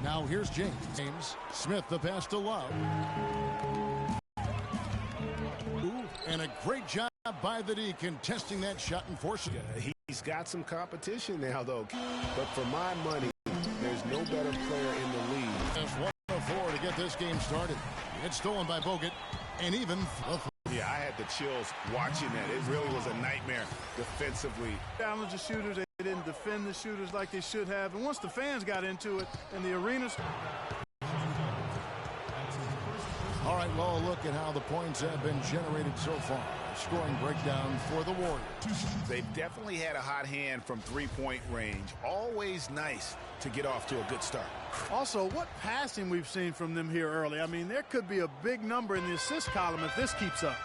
Now here's James. Smith, the pass to Love. Ooh, and a great job by the D contesting that shot and forcing it. He's got some competition now, though. But for my money, there's no better player in the league. Just 1-4 to get this game started. It's stolen by Bogut, and even yeah, I had the chills watching that. It really was a nightmare defensively. Challenge the shooters. They didn't defend the shooters like they should have. And once the fans got into it in the arenas. All right, well, look at how the points have been generated so far. Scoring breakdown for the Warriors. They've definitely had a hot hand from three-point range. Always nice to get off to a good start. Also, what passing we've seen from them here early. I mean, there could be a big number in the assist column if this keeps up.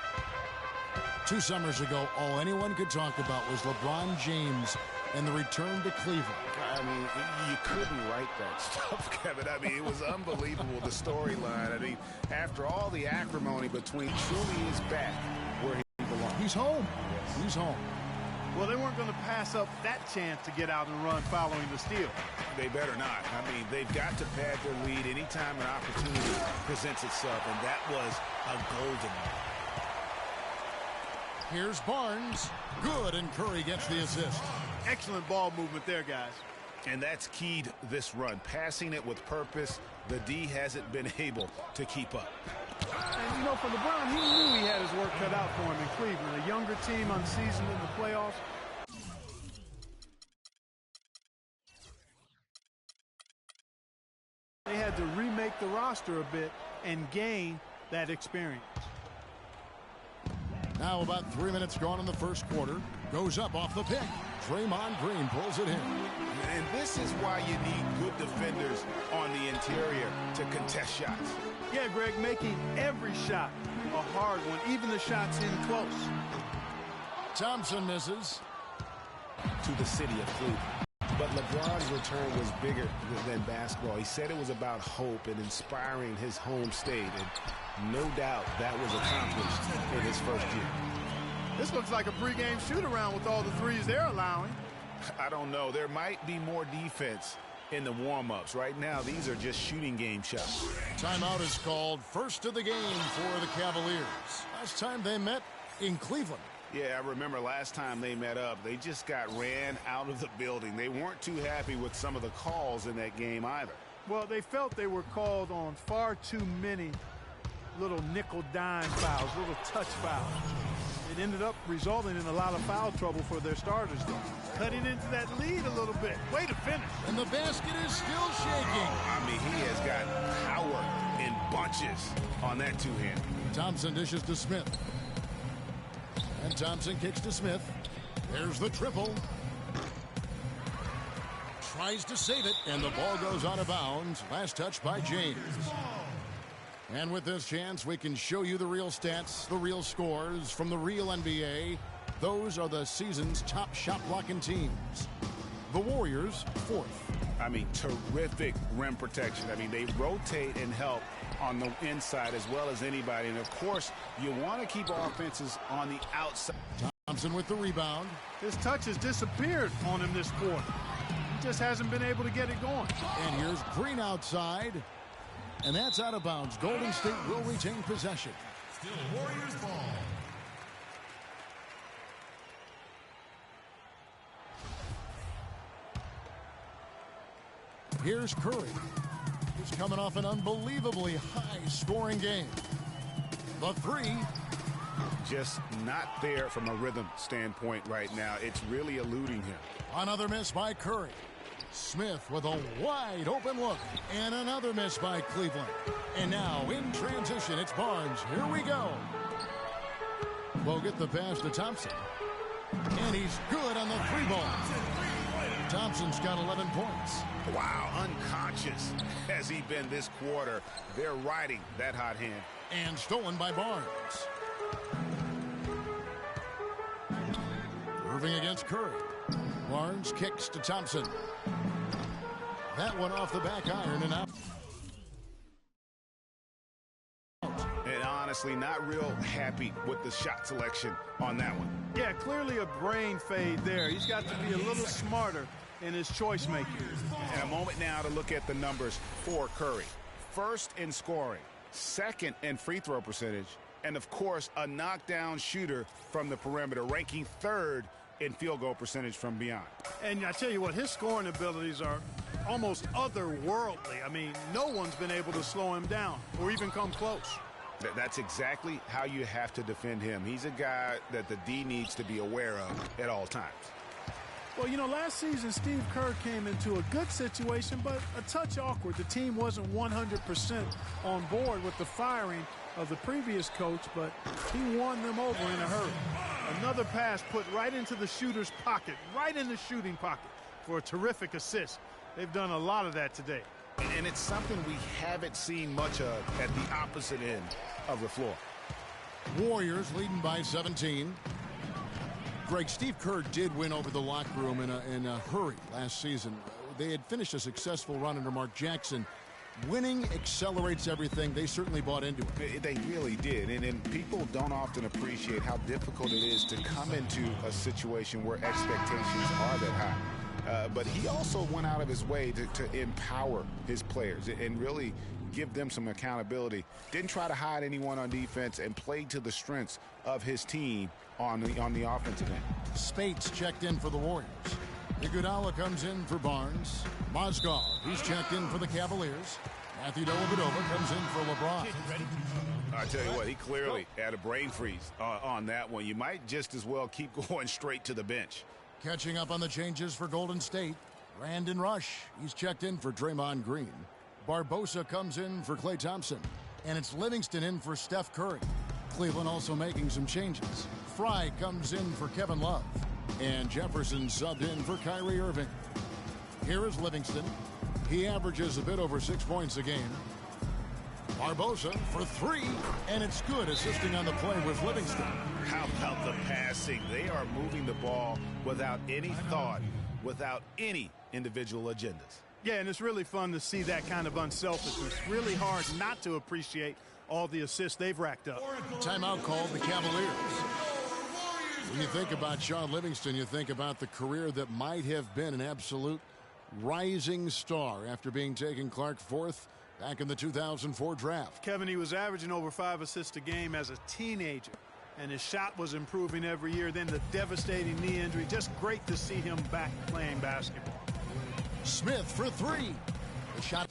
2 summers ago, all anyone could talk about was LeBron James and the return to Cleveland. I mean, you couldn't write that stuff, Kevin. I mean, it was unbelievable, the storyline. I mean, after all the acrimony between, truly is back where he belongs. He's home. He's home. Well, they weren't going to pass up that chance to get out and run following the steal. They better not. I mean, they've got to pad their lead anytime an opportunity presents itself, and that was a golden one. Here's Barnes. Good, and Curry gets the assist. Excellent ball movement there, guys. And that's keyed this run. Passing it with purpose, the D hasn't been able to keep up. And, you know, for LeBron, he knew he had his work cut out for him in Cleveland. A younger team unseasoned in the playoffs. They had to remake the roster a bit and gain that experience. Now about 3 minutes gone in the first quarter. Goes up off the pick. Draymond Green pulls it in. And this is why you need good defenders on the interior to contest shots. Yeah, Greg, making every shot a hard one, even the shots in close. Thompson misses. To the city of Cleveland. But LeBron's return was bigger than basketball. He said it was about hope and inspiring his home state. And no doubt that was accomplished in his first year. This looks like a pregame shoot-around with all the threes they're allowing. I don't know. There might be more defense in the warm-ups. Right now, these are just shooting game shots. Timeout is called. First of the game for the Cavaliers. Last time they met in Cleveland. Yeah, I remember last time they met up, they just got ran out of the building. They weren't too happy with some of the calls in that game either. Well, they felt they were called on far too many little nickel-dime fouls, little touch fouls. It ended up resulting in a lot of foul trouble for their starters, though. Cutting into that lead a little bit. Way to finish. And the basket is still shaking. I mean, he has got power in bunches on that two-hand. Thompson dishes to Smith. And Thompson kicks to Smith. There's the triple. Tries to save it, and the ball goes out of bounds. Last touch by James. And with this chance, we can show you the real stats, the real scores from the real NBA. Those are the season's top shot blocking teams. The Warriors, 4th. I mean, terrific rim protection. I mean, they rotate and help on the inside as well as anybody. And, of course, you want to keep offenses on the outside. Thompson with the rebound. His touch has disappeared on him this quarter. He just hasn't been able to get it going. And here's Green outside. And that's out of bounds. Golden State will retain possession. Still Warriors ball. Here's Curry. He's coming off an unbelievably high-scoring game. The three. Just not there from a rhythm standpoint right now. It's really eluding him. Another miss by Curry. Smith with a wide-open look. And another miss by Cleveland. And now, in transition, it's Barnes. Here we go. Bogut the pass to Thompson. And he's good on the three ball. Thompson's got 11 points. Wow, unconscious has he been this quarter. They're riding that hot hand. And stolen by Barnes. Irving against Curry. Barnes kicks to Thompson. That one off the back iron and out. And honestly, not real happy with the shot selection on that one. Yeah, clearly a brain fade there. He's got to be a little smarter in his choice making. And a moment now to look at the numbers for Curry. First in scoring, second in free throw percentage, and of course a knockdown shooter from the perimeter, ranking third in field goal percentage from beyond. And I tell you what, his scoring abilities are almost otherworldly. I mean, no one's been able to slow him down or even come close. That's exactly how you have to defend him. He's a guy that the D needs to be aware of at all times. Well, you know, last season, Steve Kerr came into a good situation, but a touch awkward. The team wasn't 100% on board with the firing of the previous coach, but he won them over in a hurry. Another pass put right into the shooter's pocket, right in the shooting pocket for a terrific assist. They've done a lot of that today. And it's something we haven't seen much of at the opposite end of the floor. Warriors leading by 17. Greg, Steve Kerr did win over the locker room in a hurry last season. They had finished a successful run under Mark Jackson. Winning accelerates everything. They certainly bought into it. They really did. And people don't often appreciate how difficult it is to come into a situation where expectations are that high. But he also went out of his way to empower his players and really give them some accountability. Didn't try to hide anyone on defense and played to the strengths of his team on the offensive end. Spates checked in for the Warriors. Iguodala comes in for Barnes. Mozgov, he's checked in for the Cavaliers. Matthew Dellavedova comes in for LeBron. I tell you what, he clearly had a brain freeze on that one. You might just as well keep going straight to the bench. Catching up on the changes for Golden State. Brandon Rush, he's checked in for Draymond Green. Barbosa comes in for Klay Thompson. And it's Livingston in for Steph Curry. Cleveland also making some changes. Fry comes in for Kevin Love. And Jefferson subbed in for Kyrie Irving. Here is Livingston. He averages a bit over 6 points a game. Barbosa for three, and it's good, assisting on the play with Livingston. How about the passing? They are moving the ball without any thought, without any individual agendas. Yeah, and it's really fun to see that kind of unselfishness. Really hard not to appreciate all the assists they've racked up. Timeout called the Cavaliers. When you think about Sean Livingston, you think about the career that might have been an absolute rising star after being taken Clark fourth back in the 2004 draft. Kevin, he was averaging over 5 assists a game as a teenager, and his shot was improving every year. Then the devastating knee injury. Just great to see him back playing basketball. Smith for three. The shot